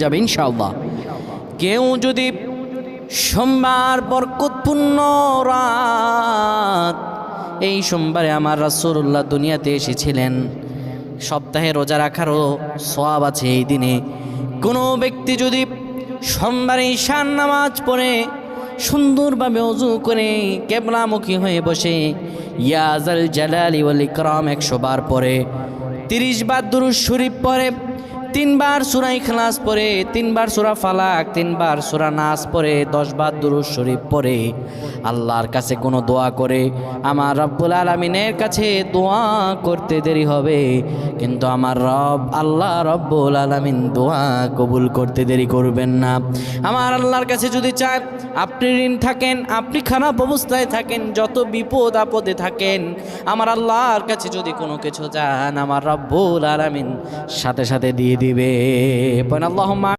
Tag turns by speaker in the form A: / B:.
A: যাবে ইনশাআল্লাহ। কেউ যদি সোমবার বরকতপূর্ণ রাত, এই সোমবারে আমার রাসূলুল্লাহ দুনিয়াতে এসেছিলেন, সপ্তাহে রোজা রাখারও সওয়াব আছে এই দিনে। কোনো ব্যক্তি যদি সোমবারে ঈশার নামাজ পড়ে সুন্দরভাবে ওযু করে কিবলামুখী হয়ে বসে ইয়া যাল জালালি ওয়াল ইকরাম 100 বার পড়ে, 30 বার দুরূদ শরীফ পড়ে, 3 বার সূরা ইখলাস পড়ে, 3 বার সূরা ফালাক, 3 বার সূরা নাস পড়ে, 10 বার দুরূদ শরীফ পড়ে, আল্লাহর কাছে কোনো দোয়া করে, আমার রব্বুল আলামিনের কাছে দোয়া করতে দেরি হবে, কিন্তু আমার রব আল্লাহ রব্বুল আলামিন দোয়া কবুল করতে দেরি করবেন না। আমার আল্লাহর কাছে যদি চান, আপনি ঋণ থাকেন, আপনি খারাপ অবস্থায় থাকেন, যত বিপদ আপদে থাকেন, আমার আল্লাহর কাছে যদি কোনো কিছু চান, আমার রব্বুল আলামিন সাথে সাথে দিয়ে দিবে। আল্লাহুম্মা